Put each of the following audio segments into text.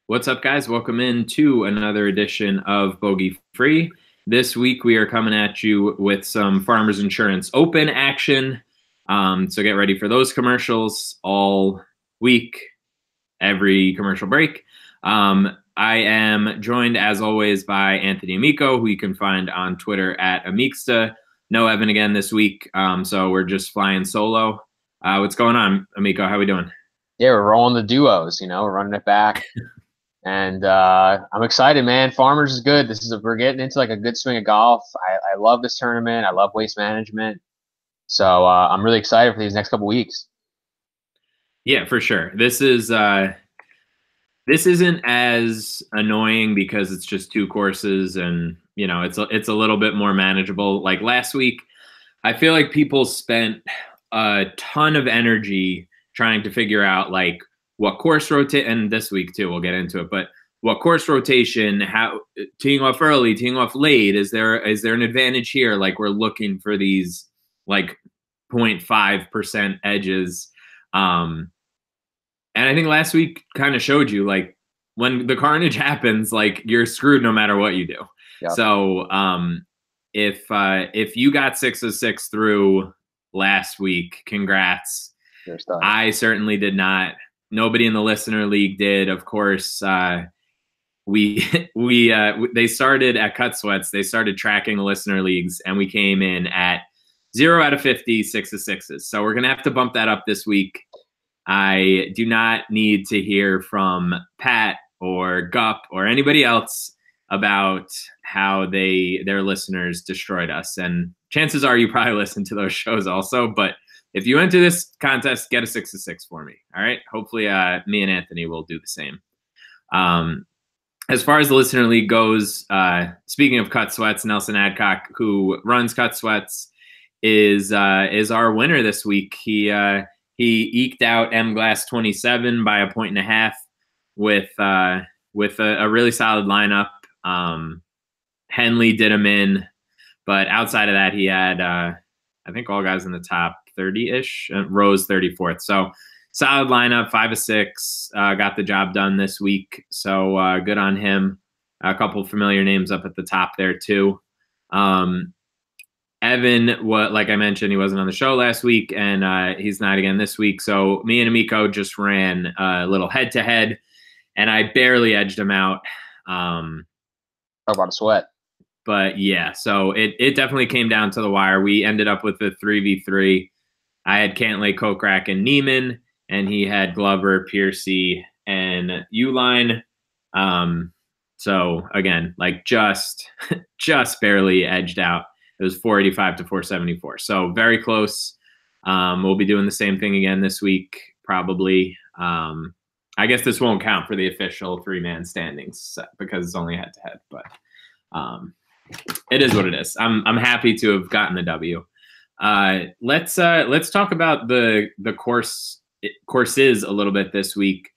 What's up, guys? Welcome in to another edition of Bogey Free. This week we are coming at you with some Farmers Insurance Open action. So get ready for those commercials all week, every commercial break. I am joined, as always, by Anthony Amico, who you can find on Twitter at Amixta. No Evan again this week, so we're just flying solo. What's going on, Amico? How we doing? Yeah, we're rolling the duos, we're running it back. And I'm excited, man. Farmers is good. We're getting into like a good swing of golf. I love this tournament. I love waste management. So I'm really excited for these next couple weeks. Yeah, for sure. This isn't as annoying because it's just two courses and it's a little bit more manageable. Like last week, I feel like people spent a ton of energy trying to figure out like what course rotate, and this week too, we'll get into it, but what course rotation, how teeing off early, teeing off late, is there an advantage here? Like we're looking for these like 0.5% edges. And I think last week kind of showed you like when the carnage happens, like you're screwed no matter what you do. Yep. So if you got 6 of 6 through last week, congrats. I certainly did not. Nobody in the listener league did. Of course, they started at Cut Sweats. They started tracking the listener leagues, and we came in at 0 out of 50, 6 of 6s. So we're gonna have to bump that up this week. I do not need to hear from Pat or Gup or anybody else about how their listeners destroyed us. And chances are you probably listen to those shows also. But if you enter this contest, get a 6 of 6 for me. All right. Hopefully me and Anthony will do the same. As far as the listener league goes, speaking of Cut Sweats, Nelson Adcock, who runs Cut Sweats, is our winner this week. He eked out M Glass 27 by 1.5 with a really solid lineup. Henley did him in, but outside of that, he had I think all guys in the top 30-ish. Rose 34th. So solid lineup, 5 of 6. Got the job done this week. So good on him. A couple familiar names up at the top there too. Evan, like I mentioned, he wasn't on the show last week, and he's not again this week. So me and Amico just ran a little head-to-head, and I barely edged him out. Talk about a sweat. But yeah, so it definitely came down to the wire. We ended up with a 3v3. I had Cantlay, Kokrak, and Neiman, and he had Glover, Piercy, and Uline. So again, like just barely edged out. It was 485 to 474. So very close. We'll be doing the same thing again this week, probably. I guess this won't count for the official 3-man standings because it's only head-to-head, but it is what it is. I'm happy to have gotten the W. Let's talk about the courses a little bit this week.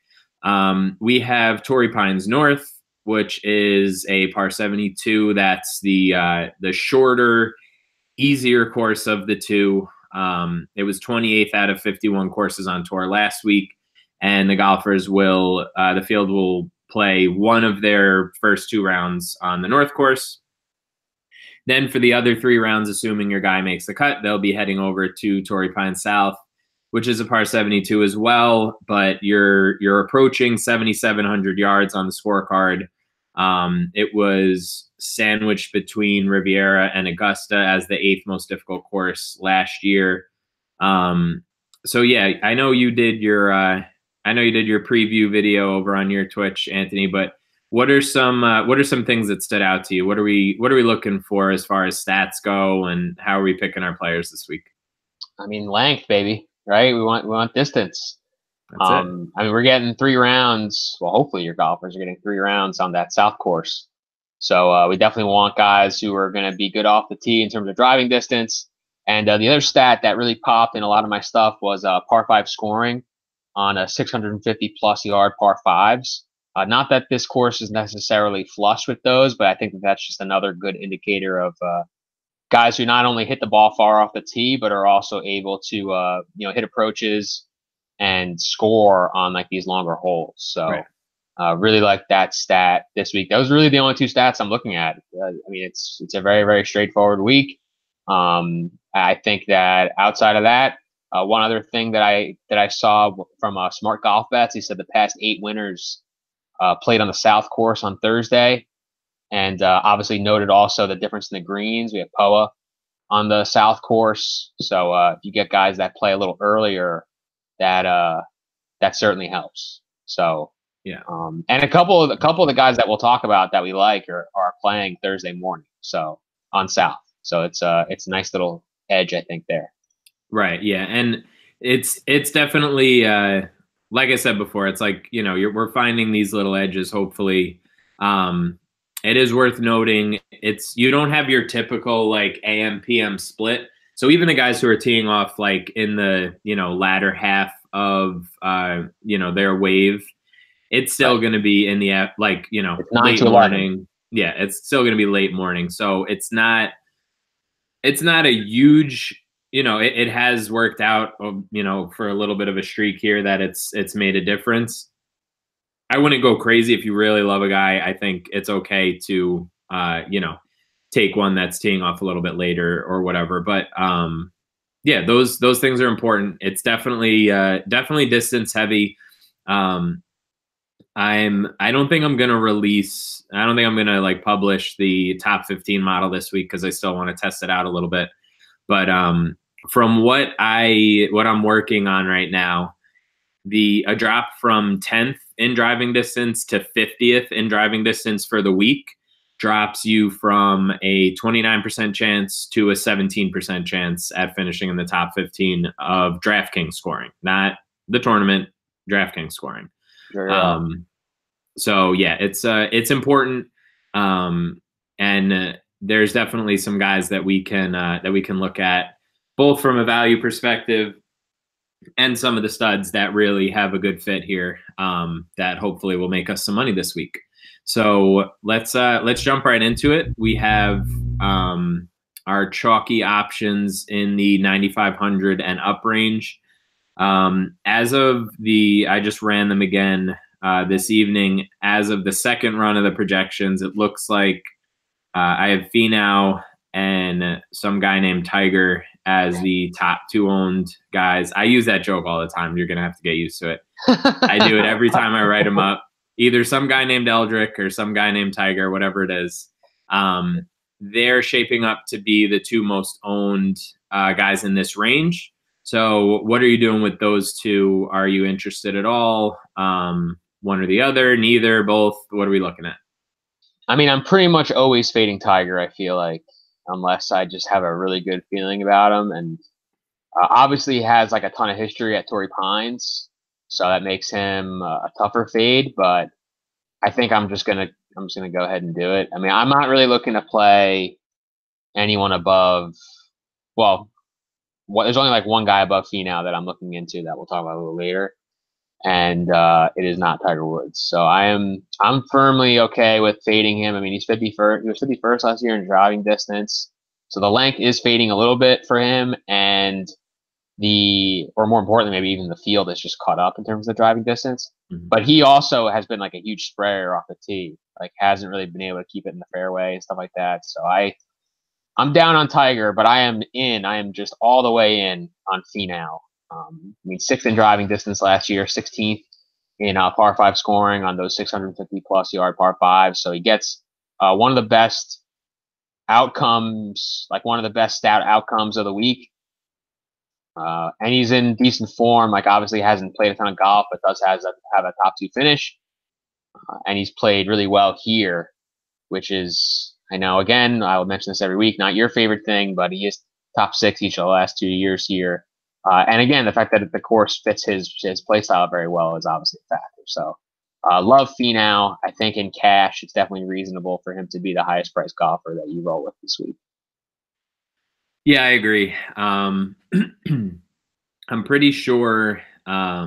We have Torrey Pines North, which is a par 72. That's the shorter, easier course of the two. It was 28th out of 51 courses on tour last week, and the golfers the field will play one of their first 2 rounds on the North course. Then for the other 3 rounds, assuming your guy makes the cut, they'll be heading over to Torrey Pines South, which is a par 72 as well, but you're approaching 7,700 yards on the scorecard. It was sandwiched between Riviera and Augusta as the 8th most difficult course last year. So yeah, I know you did your preview video over on your Twitch, Anthony, but what are some things that stood out to you? What are we looking for as far as stats go, and how are we picking our players this week? I mean, length, baby, right? We want distance. That's it. I mean, we're getting 3 rounds. Well, hopefully your golfers are getting 3 rounds on that South course. So we definitely want guys who are going to be good off the tee in terms of driving distance. And the other stat that really popped in a lot of my stuff was par 5 scoring on a 650 plus yard par 5s. Not that this course is necessarily flush with those, but I think that's just another good indicator of guys who not only hit the ball far off the tee, but are also able to hit approaches and score on like these longer holes. So Really like that stat this week. Those are really the only two stats I'm looking at. I mean, it's a very, very straightforward week. I think that outside of that, one other thing that I saw from Smart Golf Bets, he said the past 8 winners played on the South Course on Thursday, and obviously noted also the difference in the greens. We have POA on the South Course, so if you get guys that play a little earlier, that certainly helps. So. Yeah. And a couple of the guys that we'll talk about that we like are playing Thursday morning, so on South. So it's a nice little edge, I think, there. Right. Yeah. And it's definitely like I said before, it's like, we're finding these little edges, hopefully. It is worth noting you don't have your typical like AM PM split. So even the guys who are teeing off like in the, latter half of their wave, it's still going to be in the late morning. Yeah, it's still going to be late morning. So it's not a huge, it has worked out, for a little bit of a streak here that it's made a difference. I wouldn't go crazy if you really love a guy. I think it's okay to, take one that's teeing off a little bit later or whatever. But yeah, those things are important. It's definitely distance heavy. I don't think I'm gonna like publish the top 15 model this week because I still want to test it out a little bit. But from what I'm working on right now, a drop from 10th in driving distance to 50th in driving distance for the week drops you from a 29% chance to a 17% chance at finishing in the top 15 of DraftKings scoring, not the tournament, DraftKings scoring. Sure, yeah. So yeah, it's important, and there's definitely some guys that we can look at both from a value perspective and some of the studs that really have a good fit here, that hopefully will make us some money this week. So let's jump right into it. We have our chalky options in the 9,500 and up range. I just ran them again this evening. As of the second run of the projections, it looks like I have Finau and some guy named Tiger as the top 2 owned guys. I use that joke all the time. You're going to have to get used to it. I do it every time I write them up. Either some guy named Eldrick or some guy named Tiger, whatever it is. They're shaping up to be the 2 most owned guys in this range. So what are you doing with those 2? Are you interested at all? One or the other, neither, both? What are we looking at? I mean, I'm pretty much always fading Tiger, I feel like, unless I just have a really good feeling about him. And obviously he has like a ton of history at Torrey Pines, so that makes him a tougher fade. But I think I'm just gonna go ahead and do it. I mean, I'm not really looking to play anyone above. Well, there's only like one guy above Finau that I'm looking into that we'll talk about a little later, and it is not Tiger Woods. So I'm firmly okay with fading him. I mean, he's 51st. He was 51st last year in driving distance, so the length is fading a little bit for him, and or more importantly, maybe even the field is just caught up in terms of the driving distance. Mm-hmm. But he also has been like a huge sprayer off the tee, like hasn't really been able to keep it in the fairway and stuff like that. So I'm down on Tiger, but I am just all the way in on Finau. I mean, 6th in driving distance last year, 16th in par 5 scoring on those 650 plus yard par 5. So he gets one of the best outcomes, like one of the best stat outcomes of the week. And he's in decent form. Like, obviously hasn't played a ton of golf, but does have a top 2 finish. And he's played really well here, which is, I know, again, I will mention this every week, not your favorite thing, but he is top 6 each of the last 2 years here. And again, the fact that the course fits his play style very well is obviously a factor. So love Finau. I think in cash, it's definitely reasonable for him to be the highest priced golfer that you roll with this week. Yeah, I agree. I'm pretty sure, I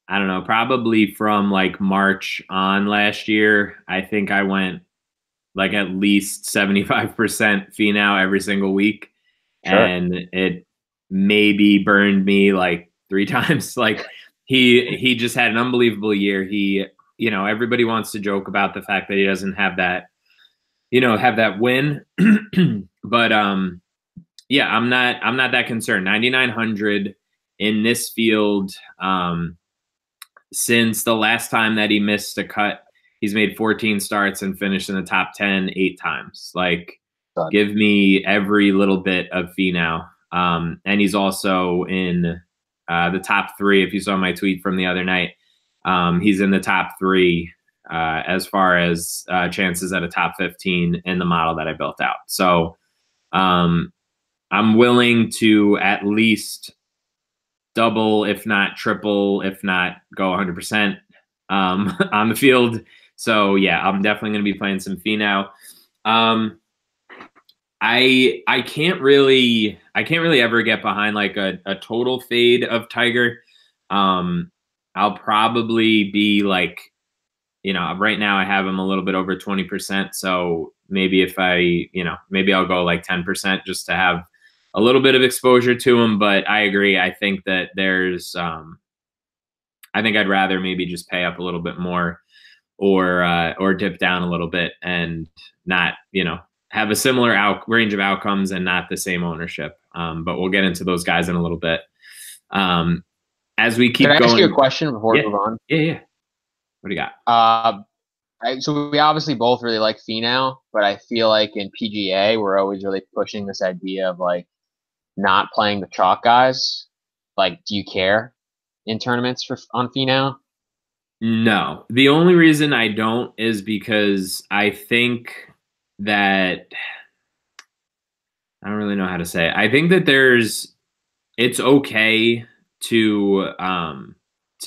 don't know, probably from like March on last year, I think I went like at least 75% Finau every single week. Sure. And it maybe burned me like 3 times. Like he just had an unbelievable year. He, everybody wants to joke about the fact that he doesn't have that, have that win. But yeah, I'm not that concerned. 9,900 in this field. Since the last time that he missed a cut, he's made 14 starts and finished in the top 10 8 times. Like, give me every little bit of fee now. And he's also in the top 3. If you saw my tweet from the other night, he's in the top 3 as far as chances at a top 15 in the model that I built out. So I'm willing to at least double, if not triple, if not go 100% on the field. So yeah, I'm definitely going to be playing some fee now. I can't really ever get behind like a total fade of Tiger. I'll probably be like, right now I have him a little bit over 20%. So maybe if maybe I'll go like 10% just to have a little bit of exposure to him. But I agree. I think that there's, I think I'd rather maybe just pay up a little bit more or dip down a little bit and not, have a similar range of outcomes and not the same ownership. But we'll get into those guys in a little bit. As we keep going. Can I ask you a question before we move on? Yeah. What do you got? So we obviously both really like Finau, but I feel like in PGA we're always really pushing this idea of like not playing the chalk guys. Like, do you care in tournaments on Finau? No. The only reason I don't is because I think that I don't really know how to say it. I think that it's okay to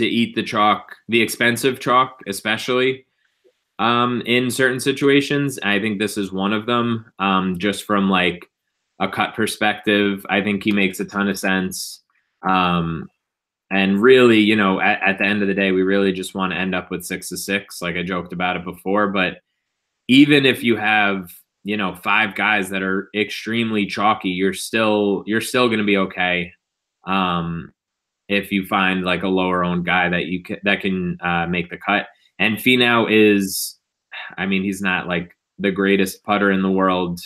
eat the chalk, the expensive chalk, especially in certain situations. I think this is one of them. Just from like a cut perspective, I think he makes a ton of sense. And really, at the end of the day, we really just want to end up with 6 of 6. Like I joked about it before, but even if you have, 5 guys that are extremely chalky, you're still going to be okay. If you find like a lower owned guy that can make the cut. And Finau is, he's not like the greatest putter in the world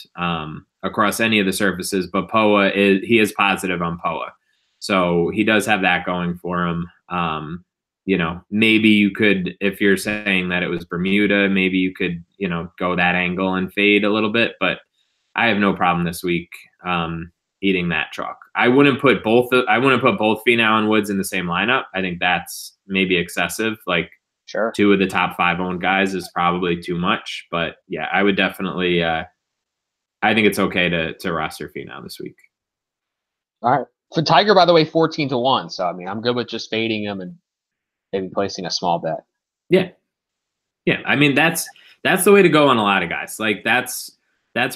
across any of the surfaces, but he is positive on POA. So he does have that going for him. Maybe you could, if you're saying that it was Bermuda, maybe you could, go that angle and fade a little bit, but I have no problem this week eating that chalk. I wouldn't put both Finau and Woods in the same lineup. I think that's maybe excessive. Like, sure, 2 of the top 5 owned guys is probably too much, but yeah, I would definitely, I think it's okay to roster Finau this week. All right. For Tiger, by the way, 14-1. So, I'm good with just fading him and maybe placing a small bet. Yeah. Yeah. That's the way to go on a lot of guys. Like that's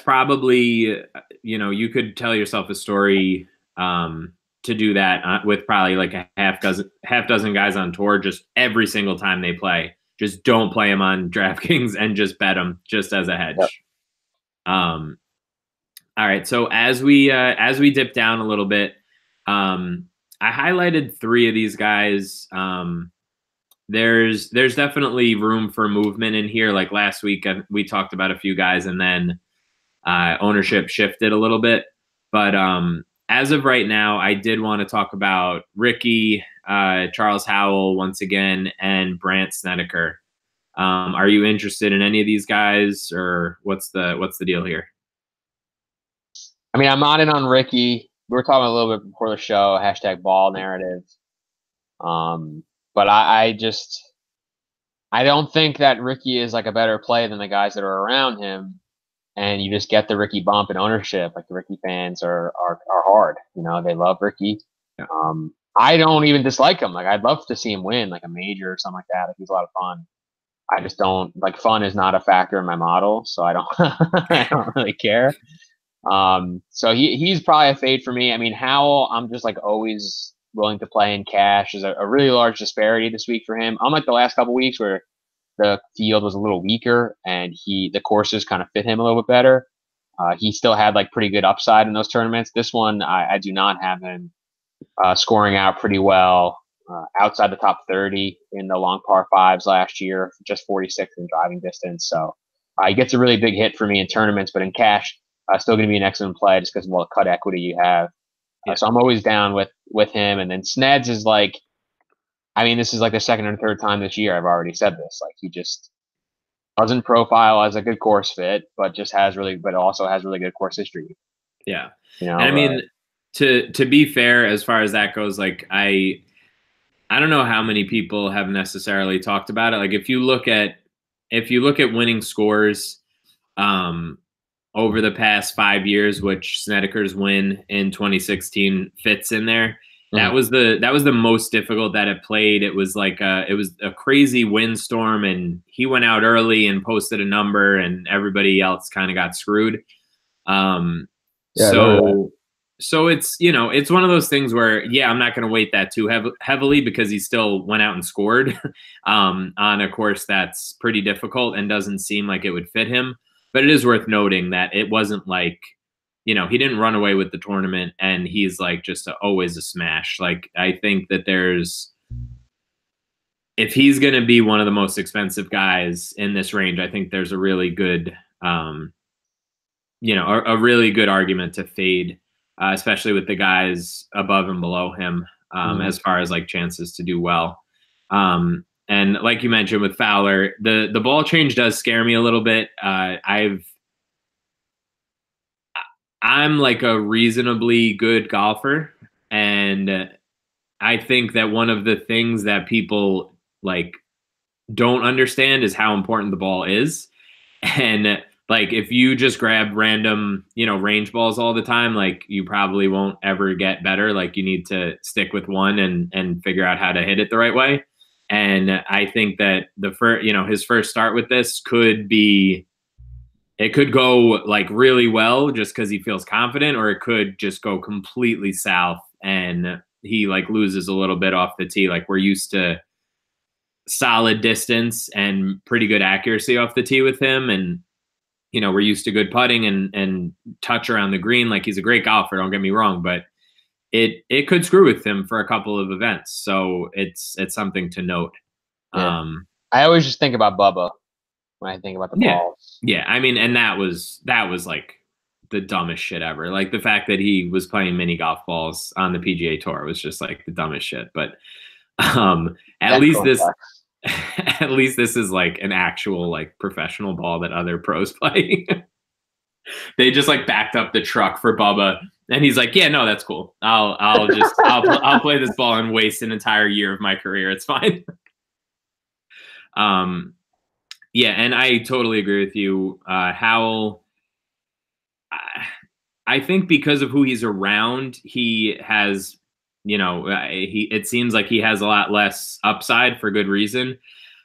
probably, you could tell yourself a story to do that with probably like a half dozen guys on tour. Just every single time they play, just don't play them on DraftKings and just bet them just as a hedge. Yep. All right. So as we dip down a little bit, I highlighted 3 of these guys. There's definitely room for movement in here. Like last week, we talked about a few guys, and then ownership shifted a little bit. But as of right now, I did want to talk about Ricky, Charles Howell once again, and Brandt Snedeker. Are you interested in any of these guys, or what's the deal here? I'm not in on Ricky. We were talking a little bit before the show, #ball narrative. But I don't think that Ricky is like a better play than the guys that are around him. And you just get the Ricky bump in ownership. Like the Ricky fans are hard. They love Ricky. Yeah. I don't even dislike him. Like I'd love to see him win like a major or something like that. Like he's a lot of fun. I just don't like fun is not a factor in my model, so I don't I don't really care. So he's probably a fade for me. Howell, I'm just like always willing to play in cash. There's a really large disparity this week for him. Unlike the last couple of weeks where the field was a little weaker and the courses kind of fit him a little bit better. He still had like pretty good upside in those tournaments. This one, I do not have him scoring out pretty well outside the top 30 in the long par fives last year, just 46th in driving distance. So he gets a really big hit for me in tournaments, but in cash, still going to be an excellent play just because of all the cut equity you have. So I'm always down with him. And then Sneds is like, I mean, this is like the second or third time this year I've already said this. Like he just doesn't profile as a good course fit, but also has really good course history. Yeah. You know, and I mean, to be fair, as far as that goes, like I don't know how many people have necessarily talked about it. Like if you look at winning scores over the past 5 years, which Snedeker's win in 2016 fits in there. That was the most difficult that it played. It was like it was a crazy windstorm, and he went out early and posted a number, and everybody else kind of got screwed. So it's, it's one of those things where, I'm not going to weight that too heavily because he still went out and scored on a course that's pretty difficult and doesn't seem like it would fit him. But it is worth noting that it wasn't like, he didn't run away with the tournament and he's like just always a smash. Like I think that if he's going to be one of the most expensive guys in this range, I think there's a really good, a really good argument to fade. Especially with the guys above and below him, as far as like chances to do well. And like you mentioned with Fowler, the ball change does scare me a little bit. I'm like a reasonably good golfer, and I think that one of the things that people like don't understand is how important the ball is. And like if you just grab random, range balls all the time, like you probably won't ever get better. Like you need to stick with one and figure out how to hit it the right way. And I think that his first start with this could go like really well just because he feels confident, or it could just go completely south and he like loses a little bit off the tee. Like we're used to solid distance and pretty good accuracy off the tee with him, and we're used to good putting and touch around the green. Like he's a great golfer, don't get me wrong, but it could screw with him for a couple of events. So it's something to note. Yeah. I always just think about Bubba when I think about the balls. Yeah, I mean, and that was like the dumbest shit ever. Like the fact that he was playing mini golf balls on the PGA Tour was just like the dumbest shit. But at least this is like an actual like professional ball that other pros play. They just like backed up the truck for Bubba, and he's like, "Yeah, no, that's cool. I'll play this ball and waste an entire year of my career. It's fine." Yeah, and I totally agree with you. Howell, I think because of who he's around, he has, it seems like he has a lot less upside for good reason.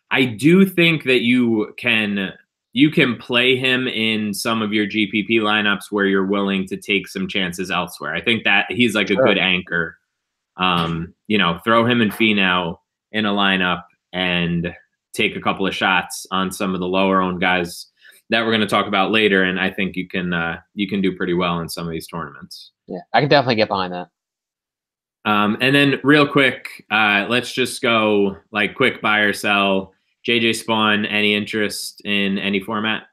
I do think that you can play him in some of your GPP lineups where you're willing to take some chances elsewhere. I think that he's like a good anchor. Throw him and Finau in a lineup and take a couple of shots on some of the lower owned guys that we're going to talk about later. And I think you can do pretty well in some of these tournaments. Yeah, I can definitely get behind that. And then real quick, let's just go like quick buy or sell. JJ Spawn, any interest in any format?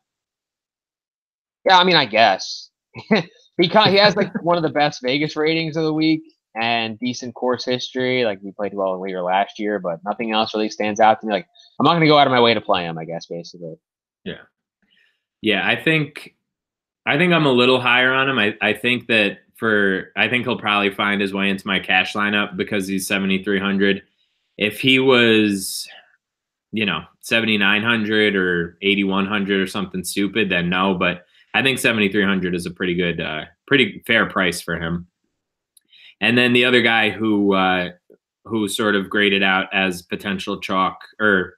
Yeah, I mean, I guess. he has like one of the best Vegas ratings of the week and decent course history. Like he played well later last year, but nothing else really stands out to me. Like I'm not going to go out of my way to play him, I guess, basically. Yeah. Yeah, I think I'm a little higher on him. I think he'll probably find his way into my cash lineup because he's 7,300. If he was, 7,900 or 8,100 or something stupid, then no. But I think 7,300 is a pretty good, pretty fair price for him. And then the other guy who sort of graded out as potential chalk or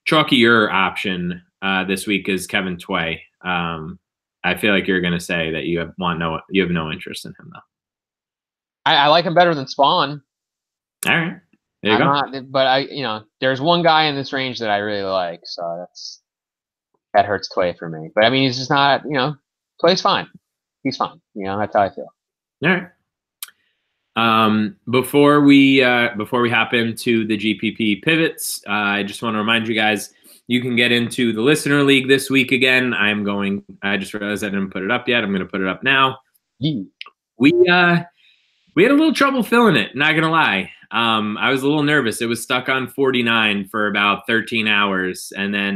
chalkier option this week is Kevin Tway. I feel like you're going to say that you have no interest in him though. I like him better than Spawn. All right, there you go. But there's one guy in this range that I really like, so that hurts Tway for me. But I mean, he's just not. Tway's fine. He's fine. That's how I feel. All right. Before we hop into the GPP pivots, I just want to remind you guys you can get into the listener league this week again. I just realized I didn't put it up yet. I'm going to put it up now. Yeah. We had a little trouble filling it. Not gonna lie. I was a little nervous. It was stuck on 49 for about 13 hours, and then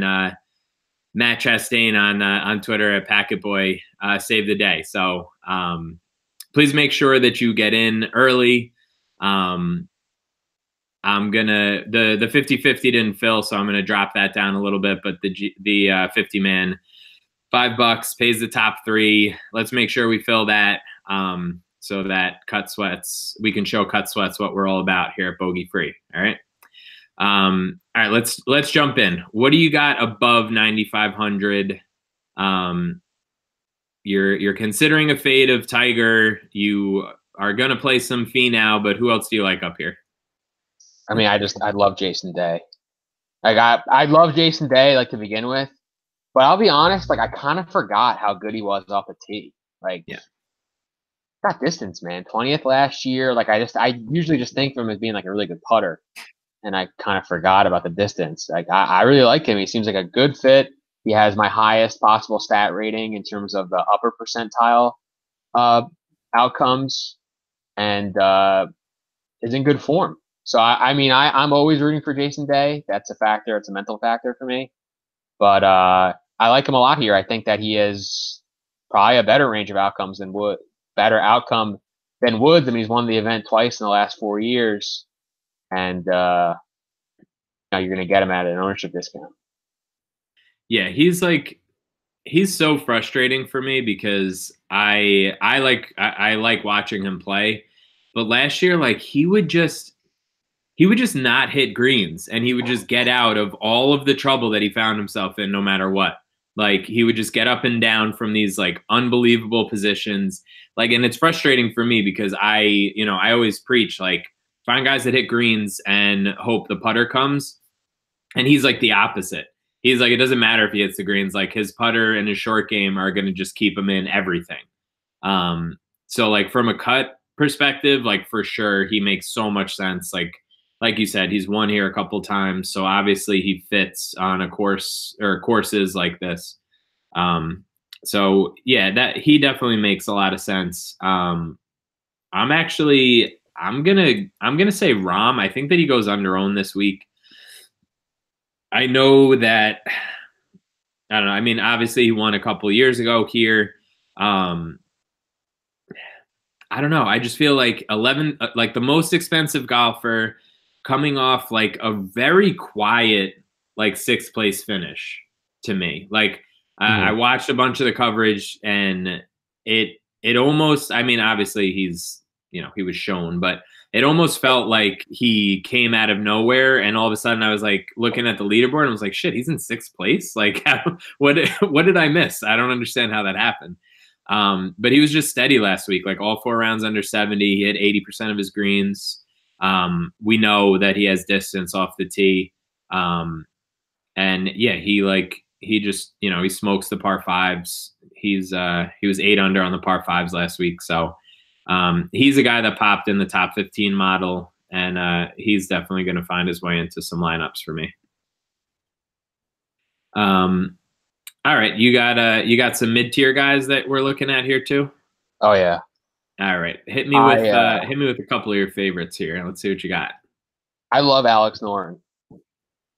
Matt Chastain on Twitter at Packet Boy saved the day. So please make sure that you get in early. I'm gonna the 50-50 didn't fill, so I'm gonna drop that down a little bit. But the 50 man, $5 pays the top three. Let's make sure we fill that. So that we can show Cut Sweats what we're all about here at Bogey Free. All right. All right, let's jump in. What do you got above 9,500? You're considering a fade of Tiger. You are gonna play some fee now, but who else do you like up here? I mean, I love Jason Day. Like I love Jason Day like to begin with, but I'll be honest, like I kind of forgot how good he was off the tee. Like, yeah, got distance, man. 20th last year. Like I usually just think of him as being like a really good putter, and I kind of forgot about the distance. Like I really like him. He seems like a good fit. He has my highest possible stat rating in terms of the upper percentile outcomes, and is in good form. So I'm always rooting for Jason Day. That's a factor. It's a mental factor for me. But I like him a lot here. I think that he is probably a better range of outcomes than Woods. Better outcome than Woods. I mean, he's won the event twice in the last 4 years, and now you're going to get him at an ownership discount. Yeah, he's so frustrating for me because I like watching him play, but last year like he would just not hit greens, and he would just get out of all of the trouble that he found himself in no matter what. Like he would just get up and down from these like unbelievable positions. Like, and it's frustrating for me because I always preach like find guys that hit greens and hope the putter comes. And he's like the opposite. He's like, it doesn't matter if he hits the greens. Like his putter and his short game are going to just keep him in everything. So like from a cut perspective, like for sure he makes so much sense. Like you said, he's won here a couple times, so obviously he fits on a course or courses like this. So yeah, that he definitely makes a lot of sense. I'm gonna say Rahm. I think that he goes under owned this week. I know that I don't know. I mean, obviously he won a couple years ago here. I don't know. I just feel like 11, like the most expensive golfer coming off like a very quiet, like 6th place finish to me. Like I watched a bunch of the coverage and it almost, I mean, obviously he was shown, but it almost felt like he came out of nowhere, and all of a sudden I was like looking at the leaderboard and I was like, shit, he's in 6th place. Like what did I miss? I don't understand how that happened. But he was just steady last week, like all 4 rounds under 70. He hit 80% of his greens. We know that he has distance off the tee. And yeah, he just, he smokes the par fives. He was 8 under on the par fives last week. So, he's a guy that popped in the top 15 model, and, he's definitely going to find his way into some lineups for me. All right. You got some mid-tier guys that we're looking at here too? Oh yeah. All right. Hit me with a couple of your favorites here. Let's see what you got. I love Alex Noren.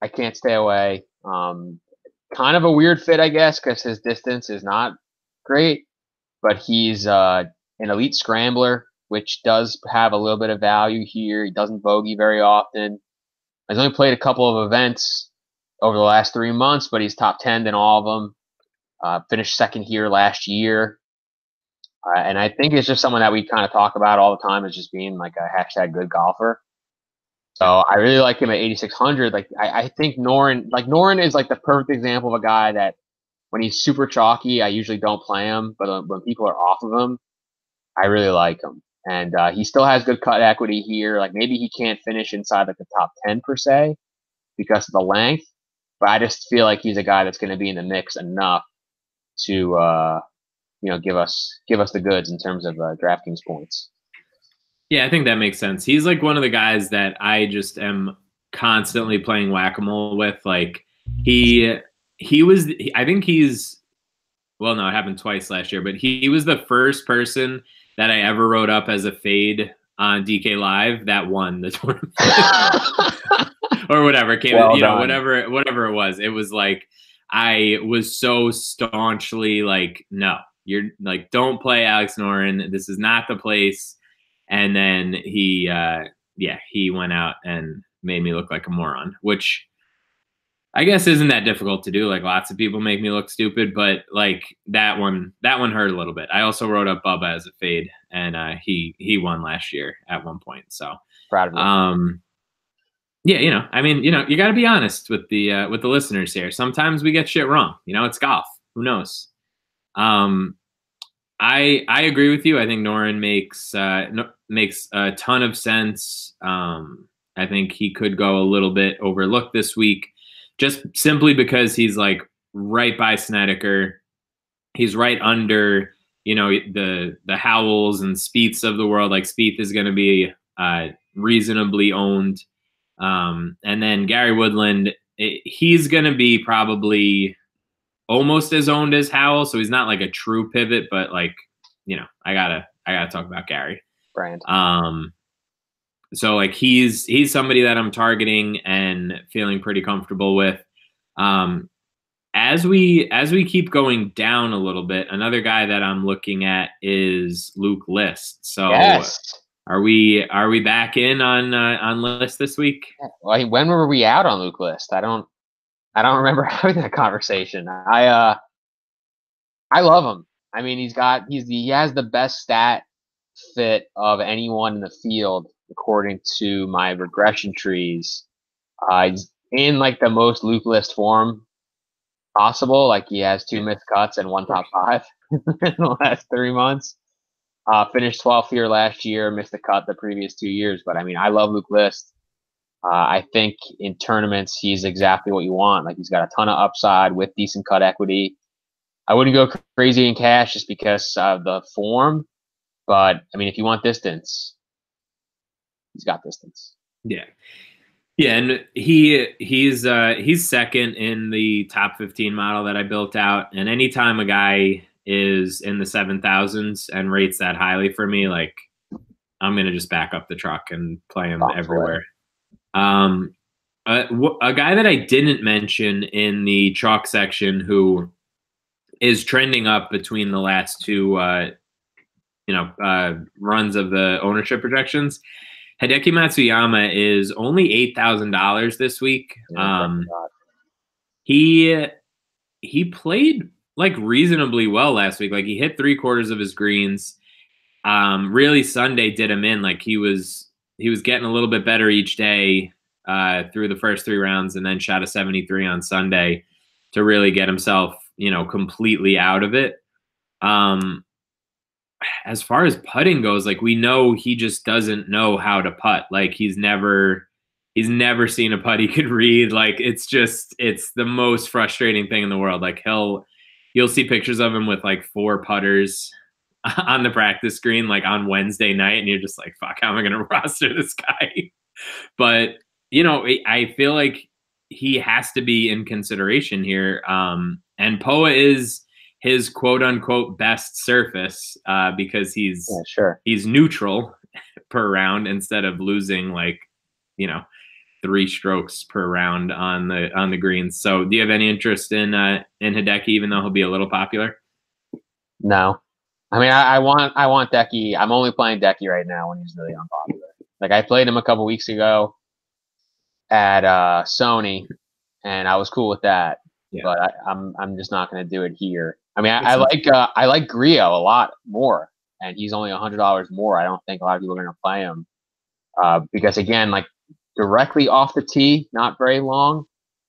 I can't stay away. Kind of a weird fit, I guess, because his distance is not great, but he's an elite scrambler, which does have a little bit of value here. He doesn't bogey very often. He's only played a couple of events over the last 3 months, but he's top 10 in all of them. Finished second here last year. And I think it's just someone that we kind of talk about all the time as just being like a hashtag good golfer. So I really like him at 8,600. Like I think Noren is like the perfect example of a guy that when he's super chalky, I usually don't play him, but when people are off of him, I really like him. And he still has good cut equity here. Like maybe he can't finish inside like the top 10 per se because of the length, but I just feel like he's a guy that's going to be in the mix enough to give us the goods in terms of DraftKings points. Yeah, I think that makes sense. He's like one of the guys that I just am constantly playing whack-a-mole with. Like he he was I think he's well, no, it happened twice last year, but he was the first person that I ever wrote up as a fade on DK Live that won the tournament. Or whatever came, Well you know, done. whatever it was. It was like I was so staunchly like, no, you're like, don't play Alex Noren. This is not the place. And then he went out and made me look like a moron, which I guess isn't that difficult to do. Like lots of people make me look stupid, but like that one hurt a little bit. I also wrote up Bubba as a fade, and he won last year at one point. So Proud of you. yeah, I mean, you got to be honest with the listeners here. Sometimes we get shit wrong. It's golf. Who knows? Um, I agree with you. I think Noren makes a ton of sense. I think he could go a little bit overlooked this week, just simply because he's like right by Snedeker. He's right under the Howells and Spieths of the world. Like Spieth is going to be reasonably owned. And then Gary Woodland, he's going to be probably almost as owned as Howell, so he's not like a true pivot, but like, I gotta talk about Gary. Brand. So like he's somebody that I'm targeting and feeling pretty comfortable with. As we keep going down a little bit, another guy that I'm looking at is Luke List. So Yes. Are we back in on List this week? Well, when were we out on Luke List? I don't remember having that conversation. I love him. I mean, he has the best stat fit of anyone in the field according to my regression trees. He's in like the most Luke List form possible. Like he has 2 missed cuts and 1 top 5 in the last 3 months. Finished 12th here last year, missed a cut the previous 2 years. But I mean, I love Luke List. I think in tournaments, he's exactly what you want. Like he's got a ton of upside with decent cut equity. I wouldn't go crazy in cash just because of the form. But I mean, if you want distance, he's got distance. Yeah. Yeah, and he's second in the top 15 model that I built out. And anytime a guy is in the 7,000s and rates that highly for me, like I'm gonna just back up the truck and play him everywhere. A guy that I didn't mention in the chalk section who is trending up between the last two runs of the ownership projections. Hideki Matsuyama is only $8,000 this week. He played like reasonably well last week. Like he hit 3/4 of his greens. Really Sunday did him in. Like he was getting a little bit better each day through the first 3 rounds, and then shot a 73 on Sunday to really get himself, completely out of it. As far as putting goes, like we know he just doesn't know how to putt. Like he's never seen a putt he could read. Like it's the most frustrating thing in the world. Like you'll see pictures of him with like 4 putters on the practice screen, like on Wednesday night, and you're just like, fuck, how am I going to roster this guy? But I feel like he has to be in consideration here. And POA is his quote unquote best surface because he's neutral per round instead of losing like 3 strokes per round on the greens. So do you have any interest in Hideki, even though he'll be a little popular? No. I mean, I want Decky. I'm only playing Decky right now when he's really unpopular. Like I played him a couple weeks ago at Sony, and I was cool with that. Yeah. But I'm just not going to do it here. I mean, I like Griot a lot more, and he's only $100 more. I don't think a lot of people are going to play him because again, like directly off the tee, not very long,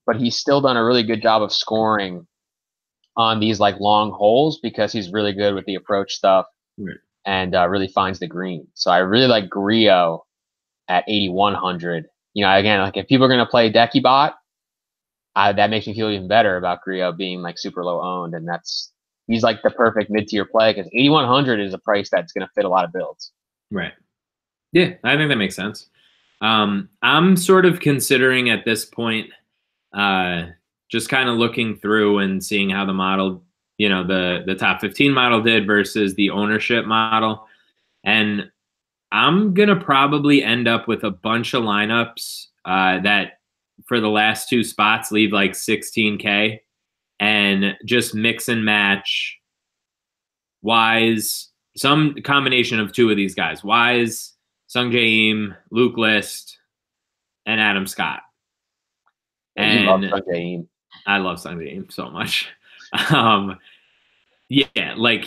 but he's still done a really good job of scoring on these like long holes because he's really good with the approach stuff and really finds the green. So I really like Griot at 8,100. Again, like if people are going to play Decky Bot, that makes me feel even better about Griot being like super low owned, and he's like the perfect mid tier play because 8,100 is a price that's going to fit a lot of builds. Right. Yeah, I think that makes sense. I'm sort of considering at this point, uh, just kind of looking through and seeing how the model, the top 15 model did versus the ownership model. And I'm going to probably end up with a bunch of lineups that for the last two spots leave like 16K and just mix and match Wise, some combination of two of these guys, Wise, Sung Jae Luke List, and Adam Scott. Yeah, you love And Jae. I love Sung Jae so much. Yeah, like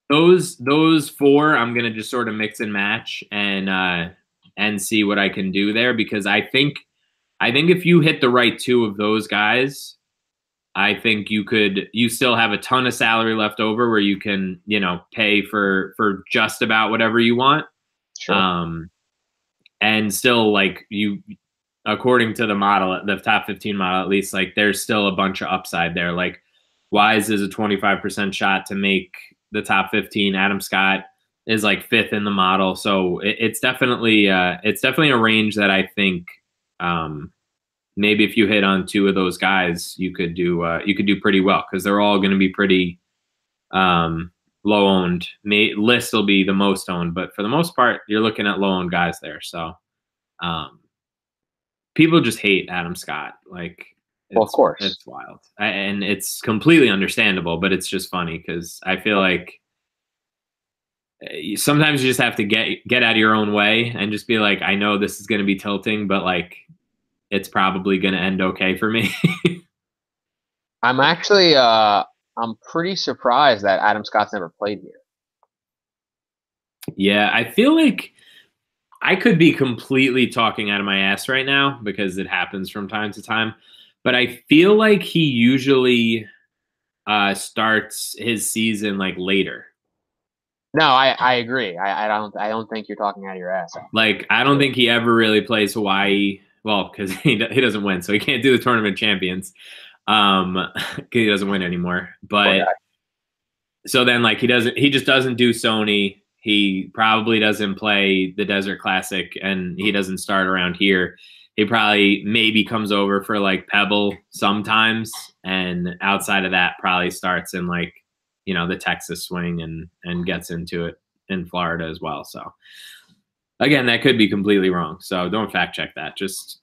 those four, I'm gonna just sort of mix and match and see what I can do there because I think if you hit the right two of those guys, I think you still have a ton of salary left over where you can, pay for just about whatever you want. Sure. And still like according to the model, the top 15 model, at least, like there's still a bunch of upside there. Like Wise is a 25% shot to make the top 15. Adam Scott is like fifth in the model. So it's definitely a range that I think, maybe if you hit on two of those guys, you could do pretty well because they're all going to be pretty low owned. List will be the most owned, but for the most part, you're looking at low owned guys there. So people just hate Adam Scott. Like, Well, of course. it's wild, and it's completely understandable. But it's just funny because I feel like sometimes you just have to get out of your own way and just be like, I know this is going to be tilting, but like it's probably going to end okay for me. I'm actually I'm pretty surprised that Adam Scott's never played here. Yeah, I feel like I could be completely talking out of my ass right now because it happens from time to time, but I feel like he usually starts his season like later. No, I agree. I don't think you're talking out of your ass. Like I don't think he ever really plays Hawaii. Well, because he doesn't win, so he can't do the tournament champions. Because he doesn't win anymore. But so then like he just doesn't do Sony. He probably doesn't play the Desert Classic, and he doesn't start around here. He probably maybe comes over for like Pebble sometimes, and outside of that, probably starts in like the Texas swing and gets into it in Florida as well. So again, that could be completely wrong. So don't fact check that. Just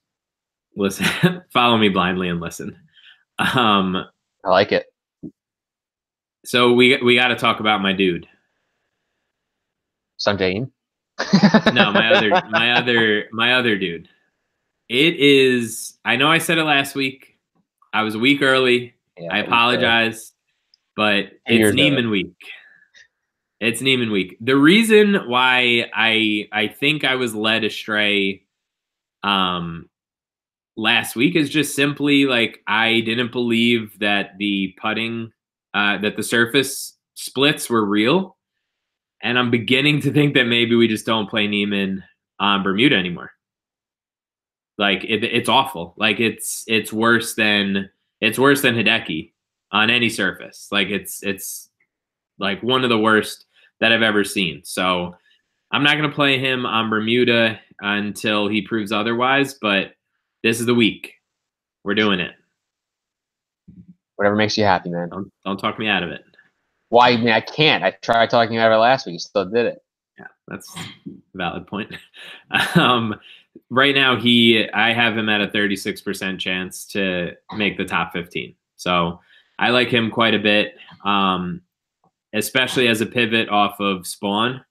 listen, follow me blindly and listen. I like it. So we got to talk about my dude. Sung Jae. No, my other dude. It is. I know I said it last week. I was a week early. Yeah, I apologize, but it's Neiman week. It's Neiman week. The reason why I think I was led astray last week is just simply like I didn't believe that the putting that the surface splits were real. And I'm beginning to think that maybe we just don't play Neiman on Bermuda anymore. Like it's awful. Like it's worse than Hideki on any surface. Like it's like one of the worst that I've ever seen. So I'm not going to play him on Bermuda until he proves otherwise. But this is the week. We're doing it. Whatever makes you happy, man. Don't talk me out of it. Why? I mean, I can't. I tried talking you out of it last week. You still did it. Yeah, that's a valid point. Right now, I have him at a 36% chance to make the top 15. So I like him quite a bit, especially as a pivot off of Spawn.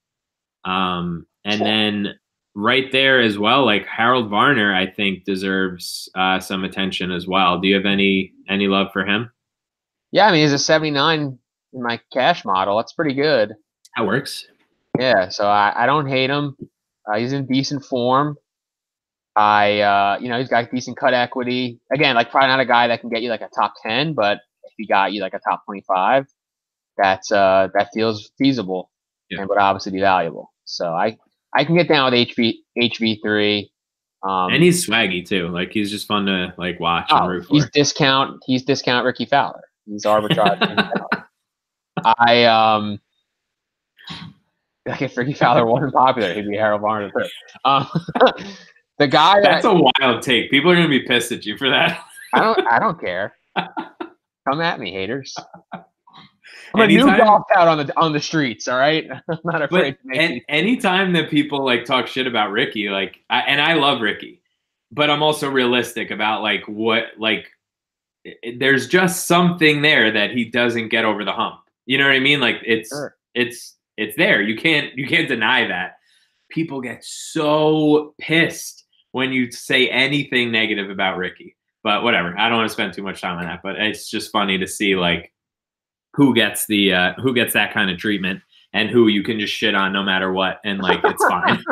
And then right there as well, like Harold Varner, I think deserves some attention as well. Do you have any love for him? Yeah, I mean, he's a 79 in my cash model. That's pretty good. That works. Yeah, so I don't hate him. He's in decent form. He's got decent cut equity. Again, like probably not a guy that can get you like a top 10, but if he got you like a top 25, that feels feasible and would obviously be valuable. So I can get down with HV3. And he's swaggy too. Like he's just fun to like watch and root for. He's discount Ricky Fowler. He's arbitrage. Like if Ricky Fowler wasn't popular, he'd be Harold Varner III. Um, the guy That's a wild take. People are gonna be pissed at you for that. I don't care. Come at me, haters. I'm a new Anytime, golf tout on the streets. All right, I'm not afraid but to make these. anytime that people like talk shit about Ricky, like, and I love Ricky, but I'm also realistic about like what like. There's just something there that he doesn't get over the hump. You know what I mean? Like Sure. it's there. You can't deny that. People get so pissed when you say anything negative about Ricky. But whatever. I don't want to spend too much time on that. But it's just funny to see like who gets that kind of treatment and who you can just shit on no matter what, and like it's fine.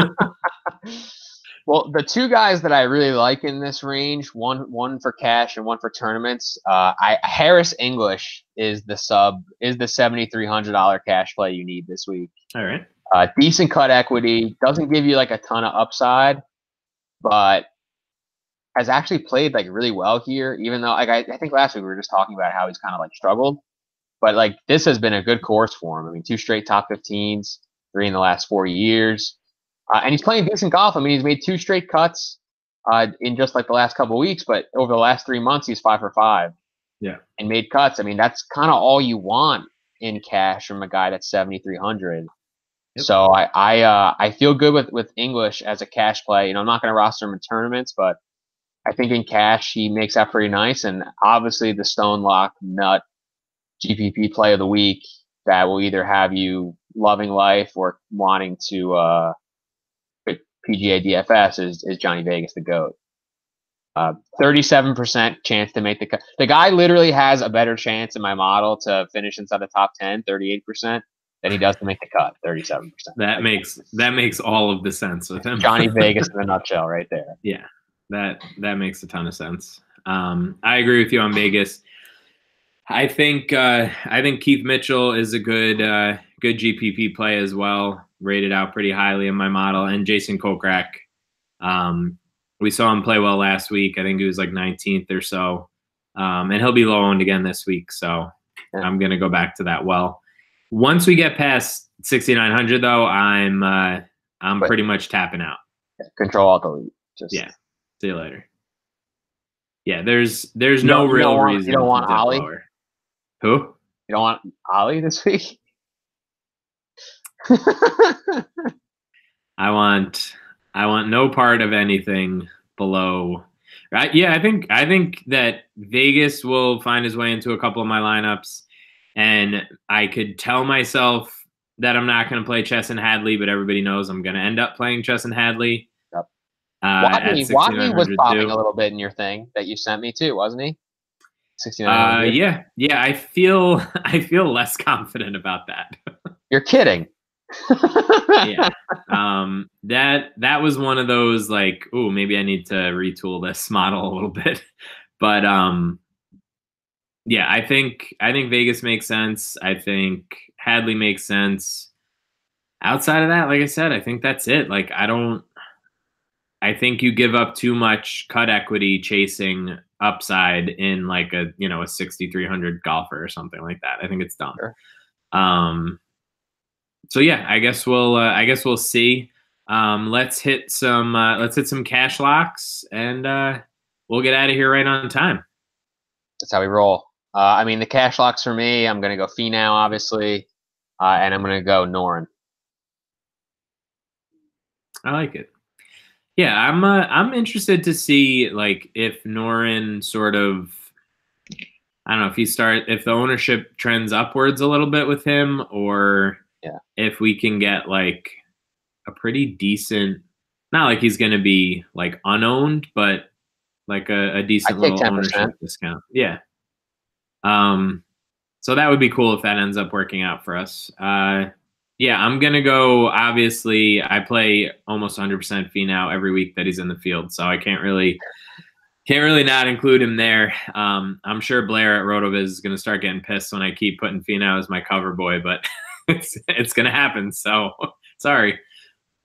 Well, the two guys that I really like in this range, one for cash and one for tournaments. Harris English is the $7,300 cash play you need this week. All right. Decent cut equity, doesn't give you like a ton of upside, but has actually played like really well here. Even though like I think last week we were just talking about how he's kind of like struggled, but like this has been a good course for him. I mean, 2 straight top 15s, 3 in the last 4 years. And he's playing decent golf. I mean, he's made 2 straight cuts in just like the last couple of weeks, but over the last 3 months, he's 5 for 5. Yeah. And made cuts. I mean, that's kind of all you want in cash from a guy that's 7,300. Yep. So I feel good with English as a cash play. You know, I'm not going to roster him in tournaments, but I think in cash he makes that pretty nice. And obviously the Stone Lock Nut GPP play of the week that will either have you loving life or wanting to PGA DFS is Johnny Vegas, the GOAT. 37% chance to make the cut. The guy literally has a better chance in my model to finish inside the top 10, 38%, than he does to make the cut, 37%. That makes all of the sense with him. Johnny Vegas in a nutshell right there. Yeah, that makes a ton of sense. I agree with you on Vegas. I think Keith Mitchell is a good GPP play as well. Rated out pretty highly in my model, and Jason Kokrak. We saw him play well last week. I think he was like 19th or so, and he'll be low owned again this week. So yeah. I'm gonna go back to that well. Once we get past 6,900, though, I'm pretty much tapping out. Control Alt Delete. Yeah. See you later. Yeah, there's no real reason. You don't want Ollie? Lower. Who? You don't want Ollie this week? I want no part of anything below. Right? Yeah, I think that Vegas will find his way into a couple of my lineups, and I could tell myself that I'm not going to play Chesson Hadley, but everybody knows I'm going to end up playing Chesson Hadley. Yep. Wadney was popping a little bit in your thing that you sent me too, wasn't he? 6,900. Yeah. I feel less confident about that. You're kidding. Yeah. That was one of those like, ooh, maybe I need to retool this model a little bit. But yeah, I think Vegas makes sense. I think Hadley makes sense. Outside of that, like I said, I think that's it. Like I think you give up too much cut equity chasing upside in like a 6,300 golfer or something like that. I think it's dumb. Sure. So yeah, I guess we'll see. Let's hit some cash locks, and we'll get out of here right on time. That's how we roll. I mean, the cash locks for me, I'm gonna go Finau, obviously, and I'm gonna go Noren. I like it. Yeah, I'm interested to see like if Noren sort of, I don't know, if the ownership trends upwards a little bit with him, or if we can get like a pretty decent, not like he's going to be like unowned, but like a decent little ownership discount. Yeah. So that would be cool if that ends up working out for us. Yeah, I'm going to go, obviously, I play almost 100% Finau every week that he's in the field, so I can't really not include him there. I'm sure Blair at RotoViz is going to start getting pissed when I keep putting Finau as my cover boy, but it's going to happen, so sorry.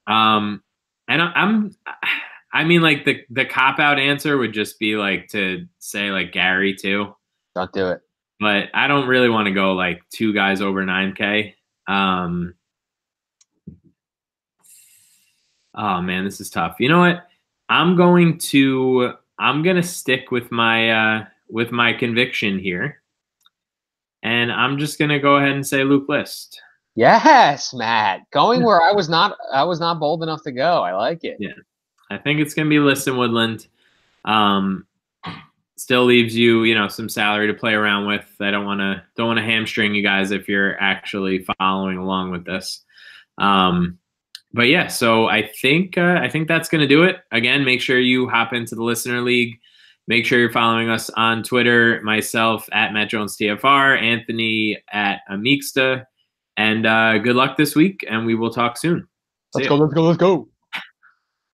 And I mean, like, the cop-out answer would just be, like, to say, like, Gary, too. Don't do it. But I don't really want to go, like, 2 guys over 9K. Oh man, this is tough. You know what? I'm gonna stick with my conviction here, and I'm just gonna go ahead and say Luke List. Yes, Matt. Going Yeah. where I was not bold enough to go. I like it. Yeah, I think it's gonna be List and Woodland. Um, Still leaves you, some salary to play around with. I don't want to hamstring you guys if you're actually following along with this. Um, but yeah, so I think that's going to do it. Again, make sure you hop into the listener league. Make sure you're following us on Twitter. Myself at Matt Jones TFR, Anthony at Amixta, and good luck this week. And we will talk soon. See Let's ya. go. Let's go. Let's go.